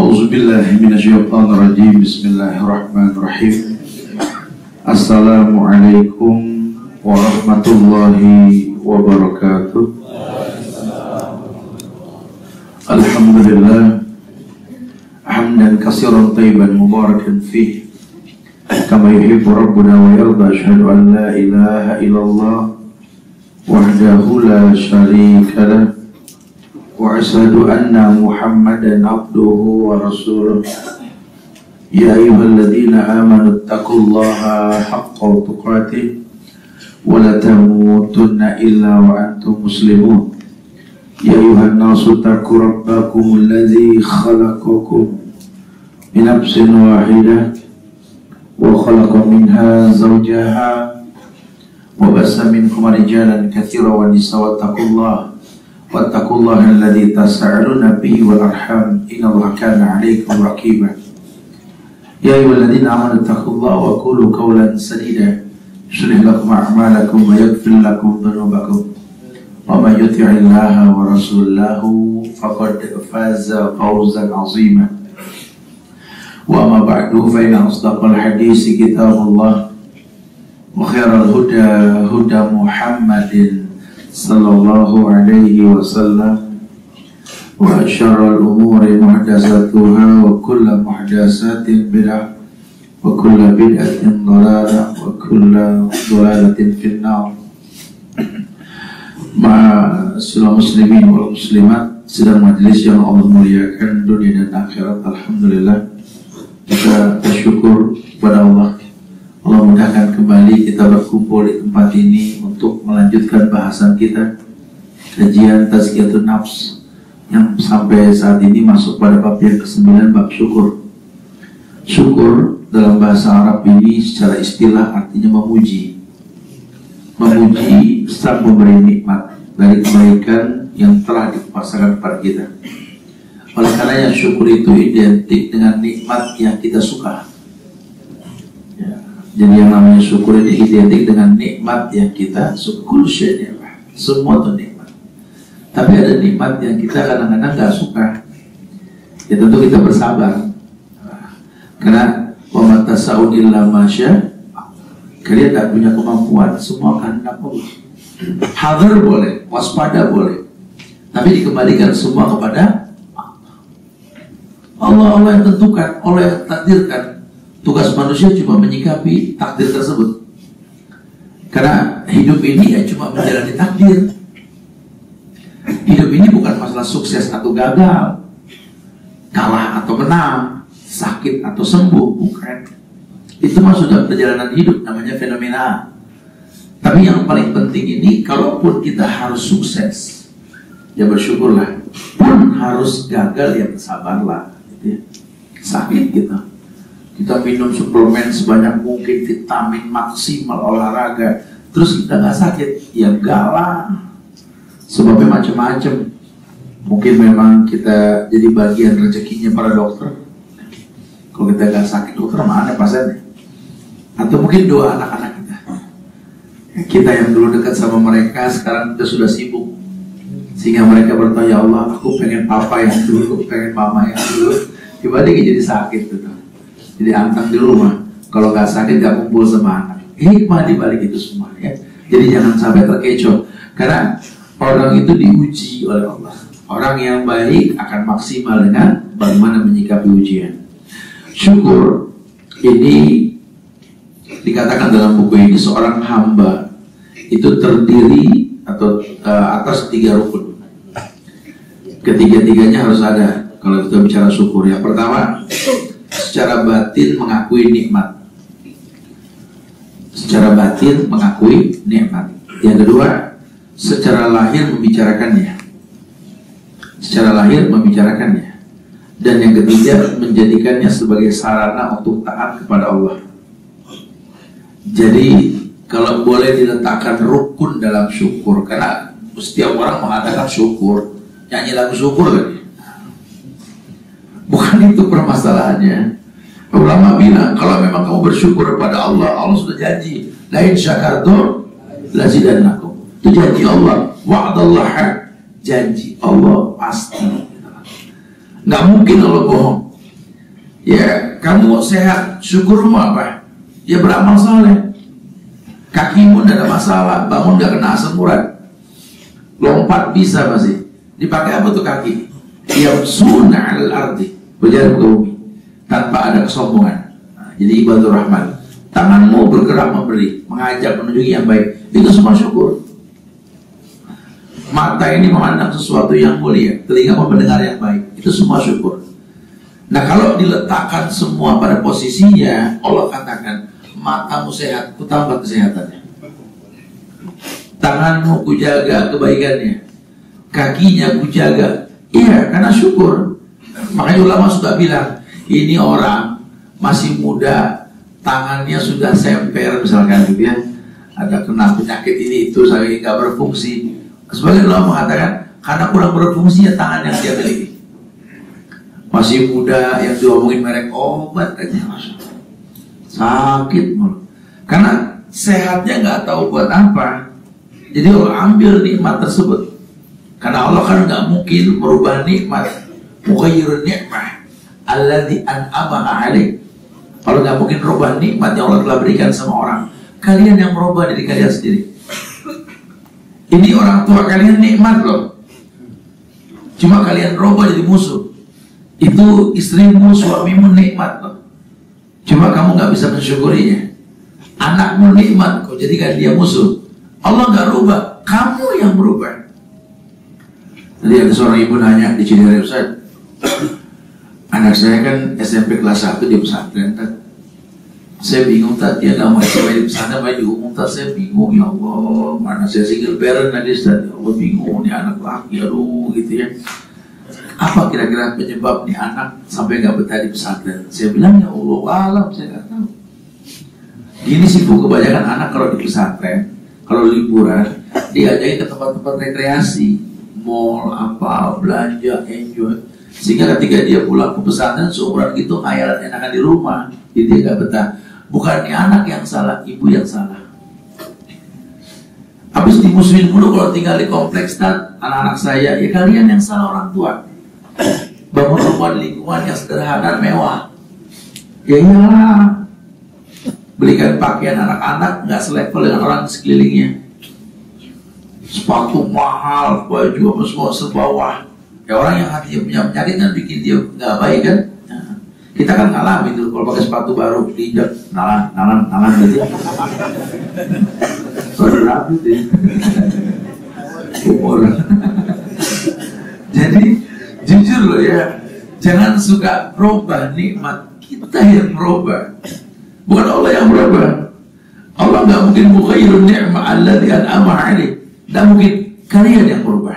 A'udzubillahi minasyaitonirrajim. Bismillahirrahmanirrahim. Assalamualaikum warahmatullahi wabarakatuh. Alhamdulillah hamdan katsiran thayyiban mubarakan fihi kama yuhibbu rabbuna wa yarda. Asyhadu an la ilaha illallah wahdahu la syarika lah wa asyhadu anna Muhammadan abduhu wa rasuluh. Ya ayyuhalladzina amanu taqullaha haqqa tuqatih wa la tamutunna illa wa antum muslimun. Ya ayyuhan nasu taqu rabbakum alladzi khalaqakum min nafsin wahidah wa khalaqa minha zawjaha wa bassa minkum rijalan katsiran wa nisaa. Wattaqullaha alladzi tas'aluna bihi wal arham innallaha kana 'alaykum raqiba. Ya ayyuhalladzina amanu taqullaha wa qulu qawlan sadida yuslih lakum a'malakum wa yaghfir lakum dhunubakum wa may yuti'illaha wa rasulahu faqad faza fawzan 'azima. Wa amma ba'du fa inna asdaqal hadisi kitabullah wa khairal huda huda Muhammadin sallallahu alaihi wasallam wa syarrul umuri muhdatsatuha wa kullu muhdatsatin bid'ah wa kullu bid'atin dhalalah wa kullu dhalalatin finnar. Ma'asyiral muslimin wal muslimat, sidang majelis yang Allah muliakan dunia dan akhirat. Alhamdulillah kita bersyukur kepada Allah. Allah mudahkan kembali kita berkumpul di tempat ini untuk melanjutkan bahasan kita, kajian Tazkiyatun Nafs yang sampai saat ini masuk pada bab yang ke-9, bab syukur. Syukur dalam bahasa Arab ini secara istilah artinya memuji. Memuji sang pemberi nikmat dari kebaikan yang telah dipasangkan kepada kita. Oleh karenanya syukur itu identik dengan nikmat yang kita suka. Jadi yang namanya syukur ini identik dengan nikmat yang kita syukur syai'ah. Semua itu nikmat. Tapi ada nikmat yang kita kadang-kadang gak suka. Ya tentu kita bersabar. Karena wa ma tasa'un illa ma syaa'. Kalian tak punya kemampuan, semua kehendak Allah. Hadar boleh, waspada boleh. Tapi dikembalikan semua kepada Allah. Allah yang tentukan, Allah yang takdirkan. Tugas manusia cuma menyikapi takdir tersebut. Karena hidup ini ya cuma menjalani takdir. Hidup ini bukan masalah sukses atau gagal, kalah atau menang, sakit atau sembuh, bukan. Itu mah sudah perjalanan hidup, namanya fenomena. Tapi yang paling penting ini, kalaupun kita harus sukses, ya bersyukurlah. Pun harus gagal, ya bersabarlah. Sakit kita. Kita minum suplemen sebanyak mungkin, vitamin maksimal, olahraga, terus kita nggak sakit, ya galah. Sebabnya macam-macam. Mungkin memang kita jadi bagian rezekinya para dokter. Kalau kita nggak sakit, dokter mana pasiennya? Atau mungkin doa anak-anak kita. Kita yang dulu dekat sama mereka, sekarang kita sudah sibuk. Sehingga mereka bertanya, ya Allah, aku pengen papa yang dulu, pengen mama yang dulu. Tiba-tiba jadi sakit gitu. Jadi antang di rumah, kalau nggak sakit nggak kumpul sama anak. Hikmah di balik itu semua ya. Jadi jangan sampai terkecoh, karena orang itu diuji oleh Allah. Orang yang baik akan maksimal dengan bagaimana menyikapi ujian. Syukur ini dikatakan dalam buku ini, seorang hamba itu terdiri atau atas 3 rukun. Ketiga-tiganya harus ada kalau kita bicara syukur. Yang pertama, secara batin mengakui nikmat. Secara batin mengakui nikmat. Yang kedua, secara lahir membicarakannya. Secara lahir membicarakannya. Dan yang ketiga, menjadikannya sebagai sarana untuk taat kepada Allah. Jadi kalau boleh diletakkan rukun dalam syukur, karena setiap orang mengatakan syukur, nyanyi lagu syukur kan? Bukan itu permasalahannya. Ulama bilang, kalau memang kamu bersyukur kepada Allah, Allah sudah janji, la in syakartum lazidannakum. Itu janji Allah. Wa'dallah, janji Allah pasti. Nggak mungkin Allah bohong. Ya, kamu sehat, syukurmu apa? Ya beramal soleh. Kakimu tidak ada masalah, bangun gak kena asam urat, lompat bisa masih. Dipakai apa tuh kaki? Yamsuna 'alal ardi, berjalan ke bumi tanpa ada kesombongan. Nah, jadi ibadur rahman. Tanganmu bergerak memberi, mengajak, menunjuki yang baik. Itu semua syukur. Mata ini memandang sesuatu yang mulia, telinga mendengar yang baik. Itu semua syukur. Nah, kalau diletakkan semua pada posisinya, Allah katakan, matamu sehat, ku tambah kesehatannya. Tanganmu ku jaga kebaikannya, kakinya ku jaga. Iya, karena syukur. Makanya ulama suka bilang, ini orang masih muda, tangannya sudah semper misalkan gitu ya, ada kena penyakit ini itu, saya nggak berfungsi. Sebagian ulama mengatakan karena kurang berfungsinya tangan yang dia miliki. Masih muda yang diomongin merek obat aja sakit mulu. Karena sehatnya nggak tahu buat apa. Jadi Allah ambil nikmat tersebut. Karena Allah kan nggak mungkin merubah nikmat. Mughayyirun ni'mah alladzi an'ama 'alaik. Allah nggak mungkin merubah nikmat yang Allah telah berikan sama orang. Kalian yang merubah diri kalian sendiri. Ini orang tua kalian nikmat loh. Cuma kalian rubah jadi musuh. Itu istrimu, suamimu nikmat loh. Cuma kamu nggak bisa mensyukurinya. Anakmu nikmat, kau jadikan dia musuh. Allah nggak rubah, kamu yang berubah. Tadi ada seorang ibu nanya di Cirebon, Ustaz, anak saya kan SMP kelas 1 di pesantren, Tad. Saya bingung, Tad, dia nggak mau SMP di pesantren, mau di umum, Tad. Saya bingung, ya Allah, mana saya single parent tadi, Ustaz. Ya Allah, bingung, nih anak laki, aduh, gitu ya. Apa kira-kira penyebab nih anak sampai nggak betah di pesantren? Saya bilang, ya Allah alam, saya nggak tahu. Gini sih Bu, kebanyakan anak kalau di pesantren, kalau liburan, diajakin ke tempat-tempat rekreasi, mall, apa, belanja, enjoy. Sehingga ketika dia pulang ke pesantren, seumuran gitu, khayalan enakan di rumah, jadi dia nggak betah. Bukan anak yang salah, ibu yang salah. Habis dimusuhin dulu kalau tinggal di kompleks, anak-anak saya, ya kalian yang salah orang tua. Bangun rumah di lingkungan yang sederhana, mewah. Ya iyalah. Belikan pakaian anak-anak nggak selevel dengan orang di sekelilingnya. Sepatu mahal, baju apa semua sebawah. Ya orang yang hatinya punya penyakit kan bikin dia nggak baik kan. Nah, kita kan ngalamin tuh kalau pakai sepatu baru diinjak, nalan gitu. Saudara itu ya. Umur. Jadi jujur loh ya, jangan suka merubah nikmat, kita yang merubah, bukan Allah yang merubah. Allah nggak mungkin mughayyirun ni'mah alladzi an'ama 'alaik, nggak mungkin, kalian yang merubah.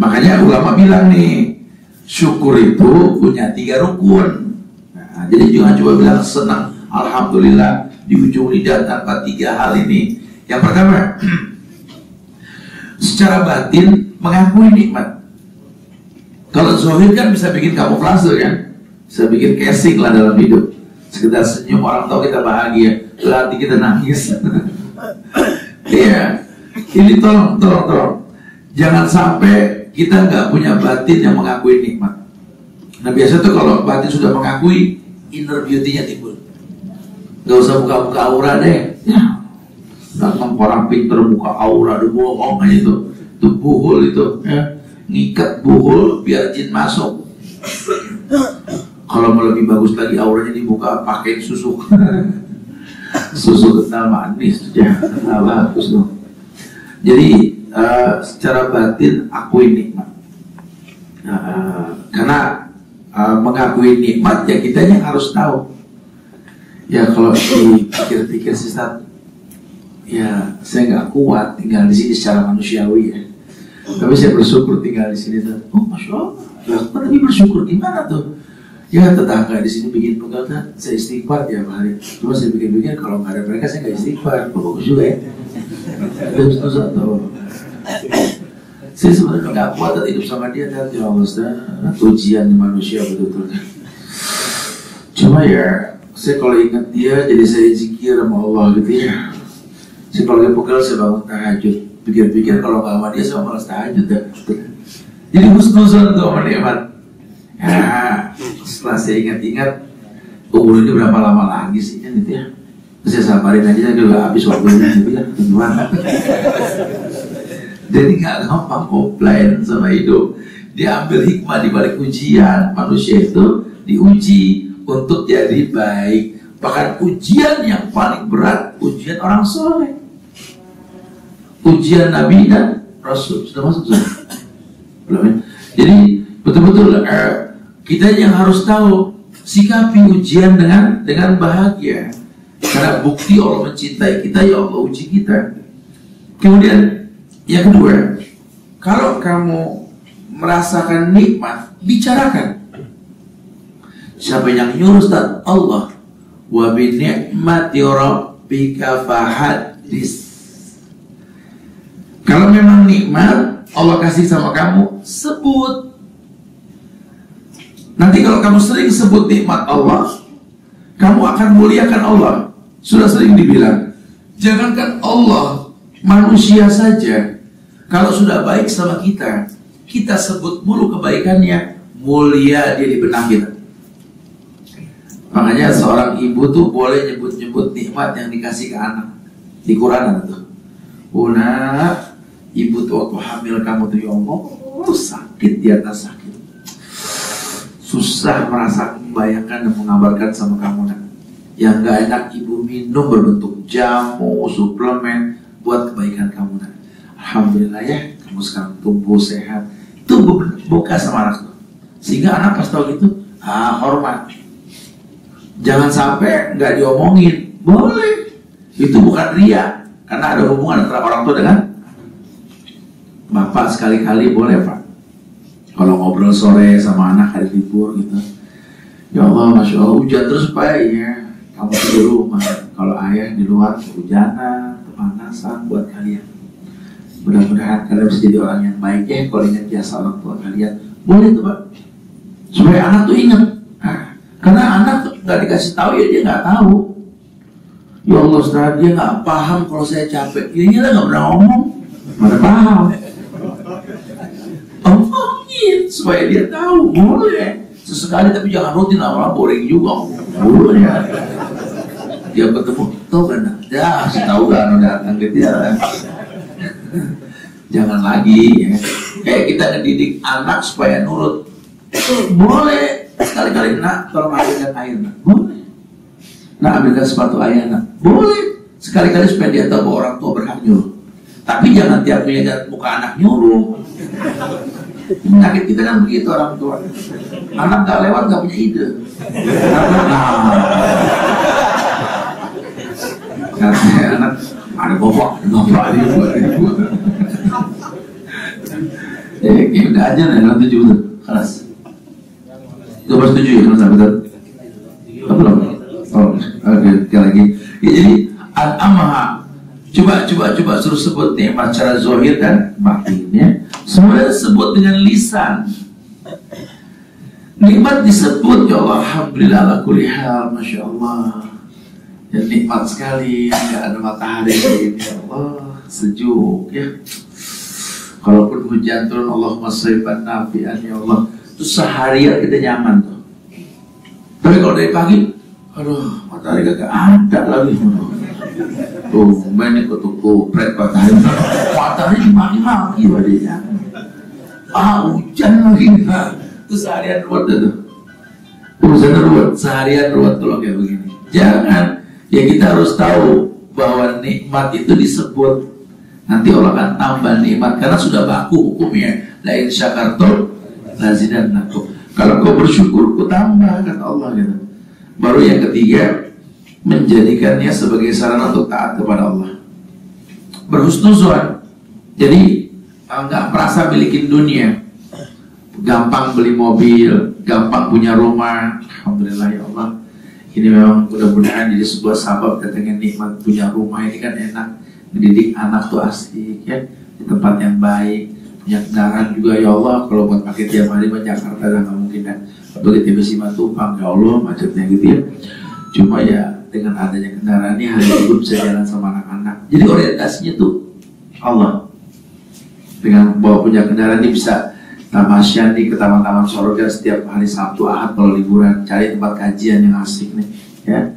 Makanya ulama bilang nih, syukur itu punya 3 rukun. Nah, jadi jangan coba bilang senang, alhamdulillah di ujung lidah tanpa 3 hal ini. Yang pertama, secara batin mengakui nikmat. Kalau zahir kan bisa bikin kamuflase kan, bisa bikin casing lah dalam hidup. Sekedar senyum orang tahu kita bahagia, hati kita nangis. Iya, ini tolong. Jangan sampai kita nggak punya batin yang mengakui nikmat. Nah biasa tuh kalau batin sudah mengakui, inner beauty-nya timbul. Gak usah buka-buka aura deh. Ya, datang orang pinter buka aura, ada bohong aja itu buhul itu. Ya. Ngikat buhul biar jin masuk. Kalau mau lebih bagus lagi auranya dibuka pakai susu. Susu kental manis ya, bagus loh. Jadi secara batin akui nikmat. Karena mengakui nikmat ya kita yang harus tahu. Ya kalau dipikir-pikir sih, ya saya nggak kuat tinggal di sini secara manusiawi ya. Tapi saya bersyukur tinggal di sini. Oh masya Allah, ya lagi bersyukur gimana tuh? Ya tetangga di sini bikin pegal, saya istighfar tiap hari. Cuma saya pikir-pikir kalau nggak ada mereka saya nggak istighfar. Bagus juga ya. Terus satu. Saya sebenarnya nggak kuat hidup sama dia, ya Allah, ujian manusia betul-betul. Cuma ya, saya kalau ingat dia, jadi saya zikir sama Allah gitu ya. Saya kalau lagi pegal saya bangun tahajud. Pikir-pikir kalau nggak sama dia saya malas tahajud ya. Jadi husnuzon tuh sama nikmat. Ya, setelah saya ingat-ingat, umur ini berapa lama lagi sih kan itu ya? Saya sabarin aja, saya juga habis waktunya gitu ya, gimana? Jadi nggak gampang komplain sama hidup. Dia ambil hikmah di balik ujian. Manusia itu diuji untuk jadi baik. Bahkan ujian yang paling berat, ujian orang soleh, ujian Nabi dan Rasul. Sudah masuk sudah? Belum ya? Jadi betul-betul kita yang harus tahu sikapi ujian dengan bahagia. Karena bukti Allah mencintai kita, ya Allah uji kita. Kemudian yang kedua, kalau kamu merasakan nikmat, bicarakan. Siapa yang nyuruh Ustaz? Allah. Wa bi ni'mati rabbika fahaddis. Kalau memang nikmat Allah kasih sama kamu, sebut. Nanti kalau kamu sering sebut nikmat Allah, kamu akan muliakan Allah. Sudah sering dibilang, jangankan Allah, manusia saja, kalau sudah baik sama kita, kita sebut mulu kebaikannya, mulia dia di benak kita. Makanya seorang ibu tuh boleh nyebut-nyebut nikmat yang dikasih ke anak. Di Quran itu, nak, ibu tuh waktu hamil kamu tuh, ya Allah, sakit di atas sakit, susah merasa membayangkan dan mengabarkan sama kamu, nak. Yang gak enak ibu minum berbentuk jamu, suplemen buat kebaikan kamu, nak. Alhamdulillah ya, kamu sekarang tumbuh sehat. Itu buka sama anak tuh. Sehingga anak pas tahu gitu, hormat. Jangan sampai nggak diomongin. Boleh. Itu bukan ria, karena ada hubungan antara orang tua dengan bapak. Sekali-kali boleh, Pak. Kalau ngobrol sore sama anak hari libur gitu, ya Allah, Masya Allah, hujan terus Pak ya. Kamu di rumah, kalau ayah di luar kehujanan, kepanasan buat kalian. Mudah-mudahan kalian bisa jadi orang yang baik ya. Kalau ingat jasa orang tua kalian, boleh tuh Pak. Supaya anak tuh ingat. Karena anak tuh nggak dikasih tahu ya dia nggak tahu. Ya Allah Ustaz, dia nggak paham kalau saya capek. Dia nggak pernah ngomong, mana paham. Omongin supaya dia tahu, boleh. Sesekali tapi jangan rutin, lama-lama boring juga. Boleh ya. Dia ketemu, tau kan? Ya, kasih tahu kan udah datang ke dia. Jangan lagi ya. Kita ngedidik anak supaya nurut. Boleh. Sekali-kali, nak, tolong ambilkan air, nak. Boleh. Nak, ambilkan sepatu ayah, nak. Boleh. Sekali-kali supaya dia tahu bahwa orang tua berhak nyuruh. Tapi jangan tiap melihat muka anak nyuruh. Penyakit kita kan begitu orang tua. Anak gak lewat gak punya ide. Katanya anak ada bapak ini buat. Udah aja nih, nanti tujuh betul. Kelas. 27 ya, kelas betul. Belum. Oh, oke, sekali lagi. Ya, jadi al-amaha. Coba suruh sebut nikmat secara zahir dan batin ya. Semuanya disebut dengan lisan. Nikmat disebut, ya Allah, alhamdulillah ala kulli hal, masya Allah. Ya, nikmat sekali, nggak ada matahari ini, ya Allah, sejuk ya. Kalaupun hujan turun, Allahumma shayban nafi'an, ya Allah. Itu seharian kita nyaman tuh. Tapi kalau dari pagi, aduh, matahari gak ada lagi. Tuh, banyak tuh kupret matahari. Matahari maki-maki badannya. Hujan lagi. Itu seharian ruwet itu. Urusan ruwet, seharian ruwet kalau kayak begini. Jangan. Ya kita harus tahu bahwa nikmat itu disebut. Nanti Allah akan tambah nikmat karena sudah baku hukumnya. La in syakartum lazidannakum. Kalau kau bersyukur, ku tambah, kata Allah gitu. Baru yang ketiga, menjadikannya sebagai sarana untuk taat kepada Allah. Berhusnuzon. Jadi nggak merasa milikin dunia. Gampang beli mobil, gampang punya rumah. Alhamdulillah ya Allah. Ini memang mudah-mudahan jadi sebuah sabab datangnya nikmat punya rumah ini kan enak. Mendidik anak tuh asik ya, di tempat yang baik. Punya kendaraan juga ya Allah. Kalau buat pakai tiap hari ke Jakarta nggak mungkin kan. Begitu TBC Matupang ya Allah macetnya gitu ya. Cuma ya dengan adanya kendaraan ini hari itu bisa jalan sama anak-anak. Jadi orientasinya tuh Allah. Dengan bawa punya kendaraan ini bisa Tamasya ke taman-taman sorga setiap hari Sabtu Ahad kalau liburan, cari tempat kajian yang asik nih ya.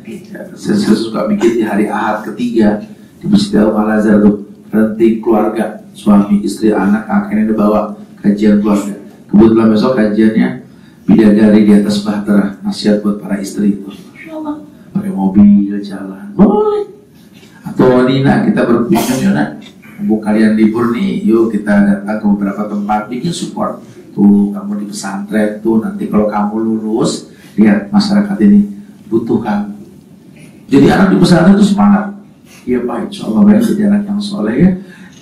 Saya suka bikin di hari Ahad ketiga di Masjid Al-Azhar tuh, berhenti keluarga, suami, istri, anak, kakeknya dibawa kajian keluarga. Kebetulan besok kajiannya bidadari di atas bahtera, nasihat buat para istri itu. Masya Allah, pakai mobil jalan boleh. Atau Nina, kita berkunjung ya nak, mumpung kalian libur nih, yuk kita datang ke beberapa tempat, bikin support. Tuh kamu di pesantren tuh, nanti kalau kamu lulus, lihat masyarakat ini butuh kamu. Jadi anak di pesantren itu semangat. Iya Pak, insya Allah baik, jadi anak yang soleh ya.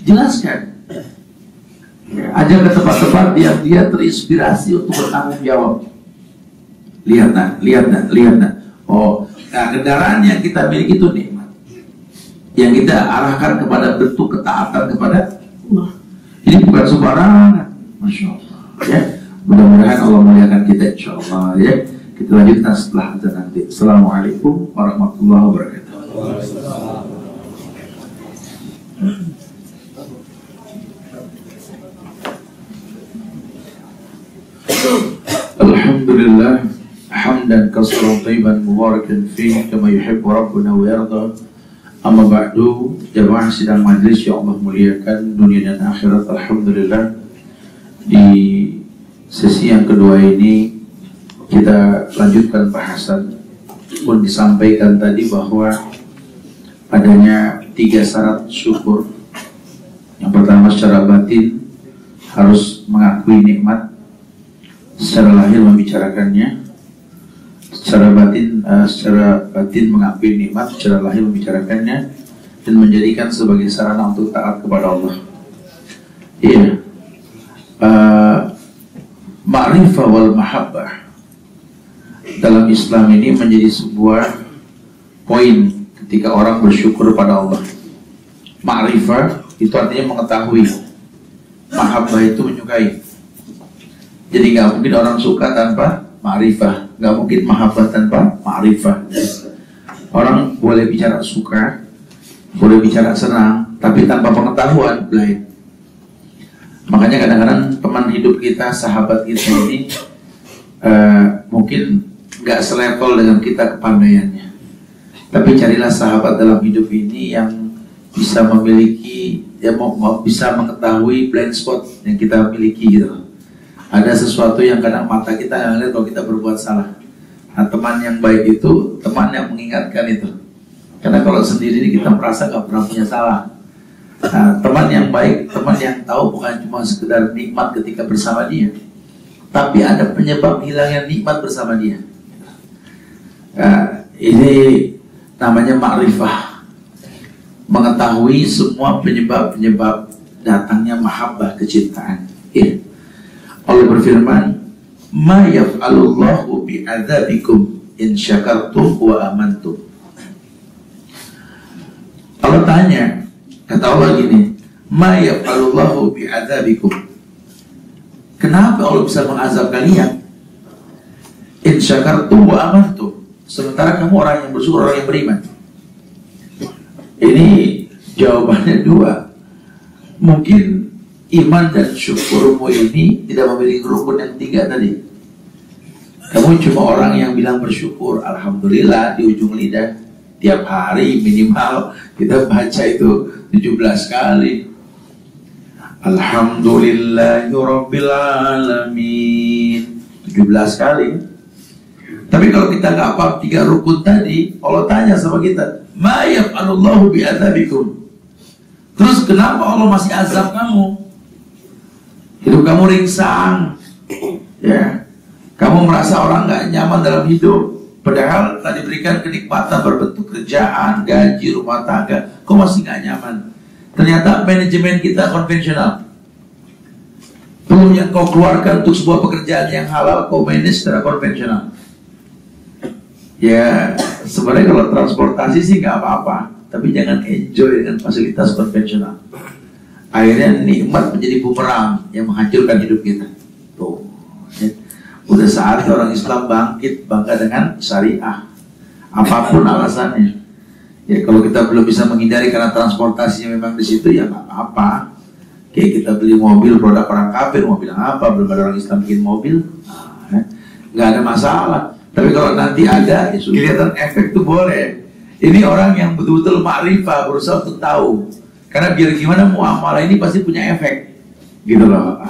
Jelaskan ya, ajak ke tempat-tempat yang dia terinspirasi untuk bertanggung jawab. Lihat nak. Oh, nah kendaraan yang kita miliki itu nikmat, yang kita arahkan kepada bentuk ketaatan kepada Allah. Ini bukan sembarangan, Masya Allah ya. Mudah-mudahan Allah muliakan kita insya Allah ya. Kita lanjutkan setelah itu nanti. Assalamualaikum warahmatullahi wabarakatuh. Alhamdulillah hamdan katsiran thayyiban mubarakan fihi kama yuhibbu rabbuna wa yarda. Amma ba'du, jamaah sidang majlis yang Allah muliakan dunia dan akhirat. Alhamdulillah di sesi yang kedua ini kita lanjutkan bahasan. Pun disampaikan tadi bahwa adanya 3 syarat syukur. Yang pertama secara batin harus mengakui nikmat, secara lahir membicarakannya, secara batin mengakui nikmat, secara lahir membicarakannya, dan menjadikan sebagai sarana untuk taat kepada Allah. Iya, ma'rifah wal mahabbah dalam Islam ini menjadi sebuah poin ketika orang bersyukur pada Allah. Ma'rifah itu artinya mengetahui, mahabbah itu menyukai. Jadi nggak mungkin orang suka tanpa ma'rifah, nggak mungkin mahabbah tanpa ma'rifah. Orang boleh bicara suka, boleh bicara senang, tapi tanpa pengetahuan blind. Makanya kadang-kadang teman hidup kita, sahabat kita ini mungkin nggak selevel dengan kita kepandaiannya. Tapi carilah sahabat dalam hidup ini yang bisa memiliki, ya bisa mengetahui blind spot yang kita miliki gitu. Ada sesuatu yang kadang mata kita nggak lihat kalau kita berbuat salah. Nah, teman yang baik itu teman yang mengingatkan itu. Karena kalau sendiri kita merasa nggak pernah punya salah. Nah, teman yang baik, teman yang tahu bukan cuma sekedar nikmat ketika bersama dia, tapi ada penyebab hilangnya nikmat bersama dia. Nah, ini namanya ma'rifah, mengetahui semua penyebab-penyebab datangnya mahabbah, kecintaan. Allah berfirman, "Ma yaf'alullahu bi'adzabikum in syakartum wa amantum." Allah tanya, kata Allah gini, "Ma yaf'alullahu bi'adzabikum." Kenapa Allah bisa mengazab kalian? In syakartum wa amantum. Sementara kamu orang yang bersyukur, orang yang beriman. Ini jawabannya 2. Mungkin iman dan syukurmu ini tidak memiliki rukun yang 3 tadi. Kamu cuma orang yang bilang bersyukur, alhamdulillah di ujung lidah. Tiap hari minimal kita baca itu 17 kali. Alhamdulillahirabbil alamin 17 kali. Tapi kalau kita nggak paham 3 rukun tadi, Allah tanya sama kita, "Ma yaf'alullahu bi'adzabikum." Terus kenapa Allah masih azab kamu? Hidup kamu ringsang, ya. Kamu merasa orang nggak nyaman dalam hidup, padahal tadi berikan kenikmatan berbentuk kerjaan, gaji, rumah tangga. Kok masih nggak nyaman? Ternyata manajemen kita konvensional. Belum yang kau keluarkan untuk sebuah pekerjaan yang halal, kau manage secara konvensional. Ya, sebenarnya kalau transportasi sih nggak apa-apa, tapi jangan enjoy dengan fasilitas konvensional. Akhirnya nikmat menjadi bumerang yang menghancurkan hidup kita. Tuh, ya. Udah saatnya orang Islam bangkit, bangga dengan syariah, apapun alasannya. Ya, kalau kita belum bisa menghindari karena transportasinya memang di situ, ya nggak apa-apa. Kayak kita beli mobil produk orang kafir, mau bilang apa? Belum ada orang Islam bikin mobil, nggak ada masalah. Tapi kalau nanti ada, ya kelihatan efek tuh boleh. Ini orang yang betul-betul ma'rifah, berusaha untuk tahu. Karena biar gimana muamalah ini pasti punya efek, gitu loh.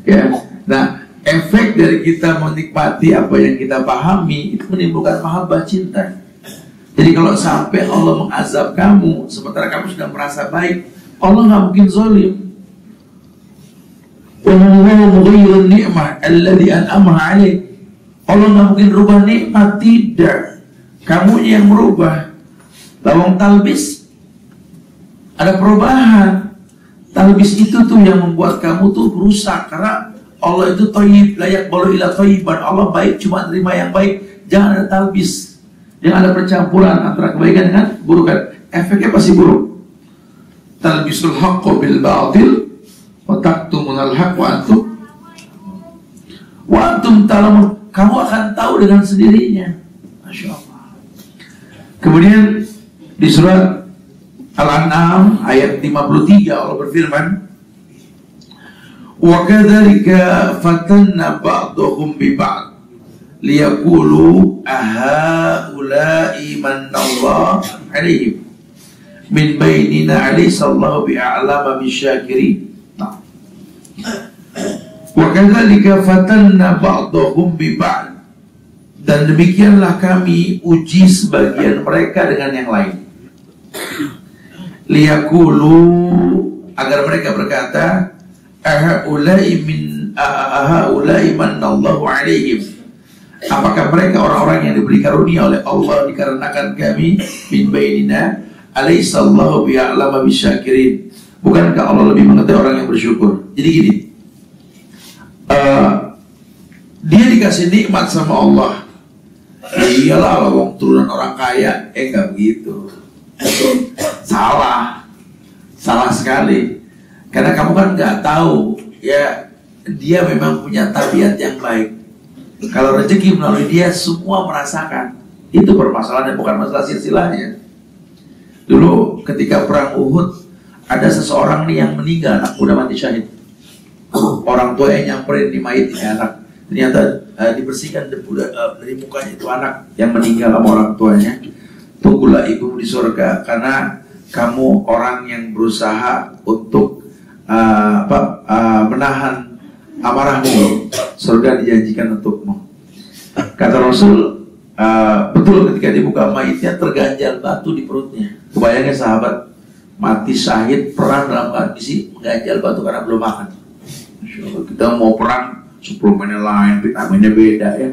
Ya, nah efek dari kita menikmati apa yang kita pahami itu menimbulkan mahabbah, cinta. Jadi kalau sampai Allah mengazab kamu sementara kamu sudah merasa baik, Allah nggak mungkin zalim. Wallahu mughayyirun ni'mah alladzi an'amaha 'alaik. Allah nggak mungkin rubah nikmat, tidak. Kamu yang merubah. Lawang talbis ada perubahan. Talbis itu tuh yang membuat kamu tuh rusak, karena Allah itu thayyib, layak balu ila thayyiban. Allah baik, cuma terima yang baik. Jangan ada talbis, jangan ada percampuran antara kebaikan dengan keburukan. Efeknya pasti buruk. Talbisul haqqo bil batil wa taktumunal haqq wa antum ta'lamun. Kamu akan tahu dengan sendirinya. Masya Allah. Kemudian di surat Al-An'am ayat 53 Allah berfirman, wa kadzalika fatanna ba'dahum bi ba'd liyaqulu ahaula'i manallahu 'alaihim min bainina alaysallahu bi'a'lama bisyakirin. Wa kadzalika fatanna ba'dahum bi ba'd, dan demikianlah kami uji sebagian mereka dengan yang lain. Liyaqulu, agar mereka berkata, ahaula'i manallahu 'alaihim, apakah mereka orang-orang yang diberi karunia oleh Allah dikarenakan kami min bainina alaysallahu bi'a'lama bisyakirin. Bukankah Allah lebih mengetahui orang yang bersyukur? Jadi gini, dia dikasih nikmat sama Allah. Iyalah, wong turunan orang kaya. Enggak begitu. Salah sekali. Karena kamu kan nggak tahu, ya dia memang punya tabiat yang baik. Kalau rezeki melalui dia, semua merasakan. Itu permasalahannya, bukan masalah silsilahnya. Dulu ketika perang Uhud, ada seseorang nih yang meninggal, anak udah mati syahid. Orang tua yang nyamperin di mayit ini anak, ternyata dibersihkan debu dari mukanya itu anak yang meninggal sama orang tuanya. Tunggulah ibu di surga, karena kamu orang yang berusaha untuk menahan amarahmu. Surga dijanjikan untukmu. Kata Rasul, betul ketika dibuka mayitnya terganjal batu di perutnya. Kebayangnya sahabat mati syahid perang dalam kondisi mengganjal batu karena belum makan. Kita mau perang, suplemennya lain, vitaminnya beda ya.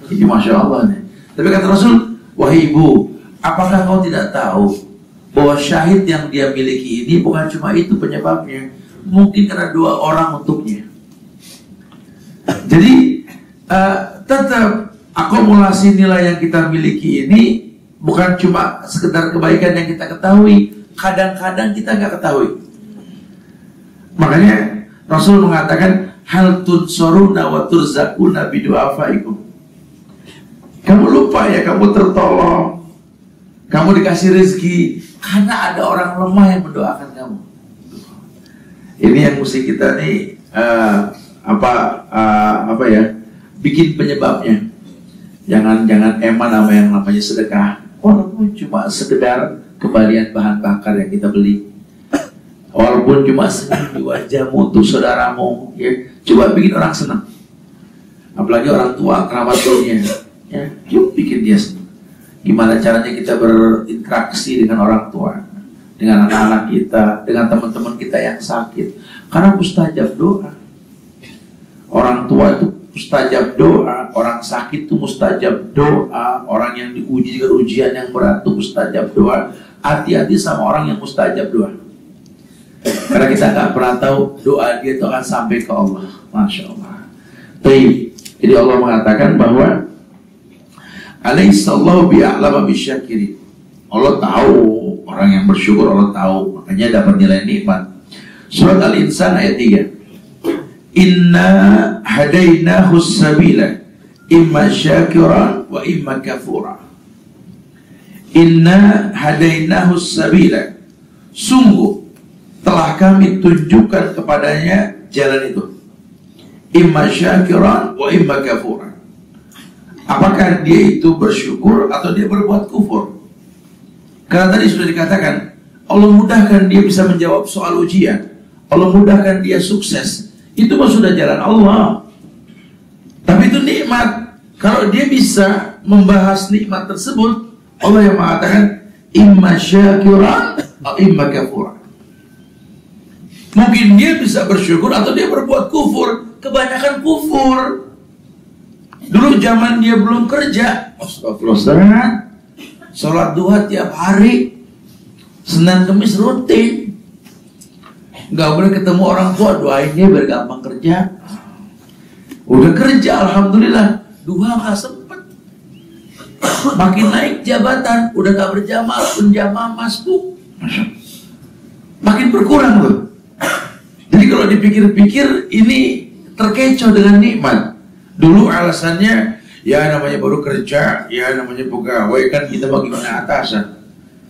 Ini Masya Allah nih. Tapi kata Rasul, wahai ibu, apakah kau tidak tahu bahwa syahid yang dia miliki ini bukan cuma itu penyebabnya, mungkin karena dua orang untuknya. Jadi tetap akumulasi nilai yang kita miliki ini bukan cuma sekedar kebaikan yang kita ketahui, kadang-kadang kita nggak ketahui. Makanya Rasul mengatakan, hal tunsoruna wa turzakuna bidu'afaikum. Kamu lupa ya, kamu tertolong, kamu dikasih rezeki karena ada orang lemah yang mendoakan kamu. Ini yang mesti kita nih bikin penyebabnya. Jangan eman sama yang namanya sedekah, walaupun cuma sekedar kembalian bahan bakar yang kita beli, walaupun cuma senyum di wajahmu untuk saudaramu, ya, coba bikin orang senang. Apalagi orang tua, kerabat dunia, ya, yuk bikin dia senang. Gimana caranya kita berinteraksi dengan orang tua, dengan anak-anak kita, dengan teman-teman kita yang sakit. Karena mustajab doa. Orang tua itu mustajab doa, orang sakit itu mustajab doa, orang yang diuji dengan ujian yang berat itu mustajab doa. Hati-hati sama orang yang mustajab doa. Karena kita nggak pernah tahu doa dia itu akan sampai ke Allah. Masya Allah. Jadi Allah mengatakan bahwa Alaihissallahu bi'a'lama bisyakirin. Allah tahu orang yang bersyukur, Allah tahu, makanya dapat nilai nikmat. Surat Al-Insan ayat 3. Inna hadainahu sabila imma syakiran wa imma kafura. Inna hadainahu sabila, sungguh telah kami tunjukkan kepadanya jalan itu. Imma syakiran wa imma kafuran. Apakah dia itu bersyukur atau dia berbuat kufur? Karena tadi sudah dikatakan, Allah mudahkan dia bisa menjawab soal ujian, Allah mudahkan dia sukses. Itu mah sudah jalan Allah. Tapi itu nikmat. Kalau dia bisa membahas nikmat tersebut, Allah yang mengatakan imma syakiran atau imma kafuran. Mungkin dia bisa bersyukur atau dia berbuat kufur. Kebanyakan kufur. Dulu zaman dia belum kerja, astagfirullah, sholat duha tiap hari, Senin Kemis rutin. Gak boleh ketemu orang tua, doain dia biar gampang kerja. Udah kerja, alhamdulillah, duha gak sempet. Makin naik jabatan, udah gak berjamaah, penjamaah masbuk, makin berkurang loh. Jadi kalau dipikir-pikir, ini terkecoh dengan nikmat. Dulu alasannya, ya namanya baru kerja, ya namanya pegawai, kan kita bagaimana atasan,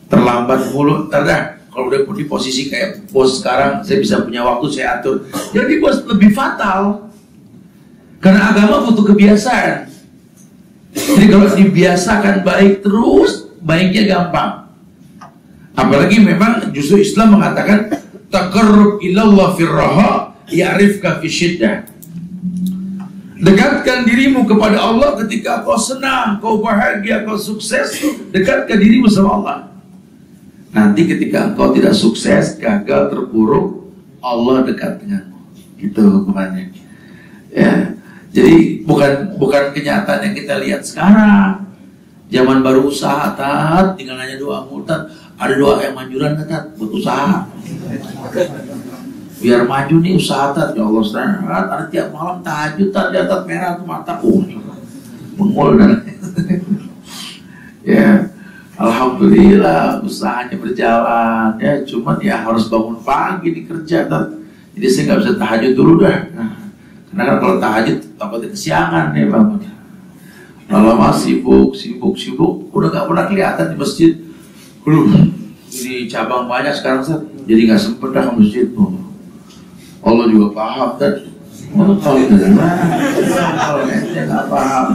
terlambat mulu, dah. Kalau udah di posisi kayak bos sekarang, saya bisa punya waktu, saya atur. Jadi bos lebih fatal. Karena agama butuh kebiasaan. Jadi kalau dibiasakan baik terus, baiknya gampang. Apalagi memang justru Islam mengatakan taqarrub ilallah firraha ya'rifka fi syiddah. Dekatkan dirimu kepada Allah ketika kau senang, kau bahagia, kau sukses. Dekatkan dirimu sama Allah. Nanti ketika engkau tidak sukses, gagal, terpuruk, Allah dekat denganmu. Itu hukumannya. Ya. Jadi bukan kenyataan yang kita lihat sekarang. Zaman baru usaha, tat, tinggal nanya doa murtad. Ada doa yang manjuran, tat, buat usaha. Biar maju nih usaha, tat, ya Allah, tat, ada tiap malam tahajud, tat, dia tat merah ke mata, bengol dan ya, alhamdulillah usahanya berjalan. Ya, cuman ya harus bangun pagi di kerja, tat. Jadi saya nggak bisa tahajud dulu dah. Karena kan kalau tahajud takutnya kesiangan nih bangun. Lama sibuk, udah nggak pernah kelihatan di masjid. Ini cabang banyak sekarang, Sat. Jadi nggak sempet dah ke masjid. Allah juga paham kan. Kalau ente nggak paham,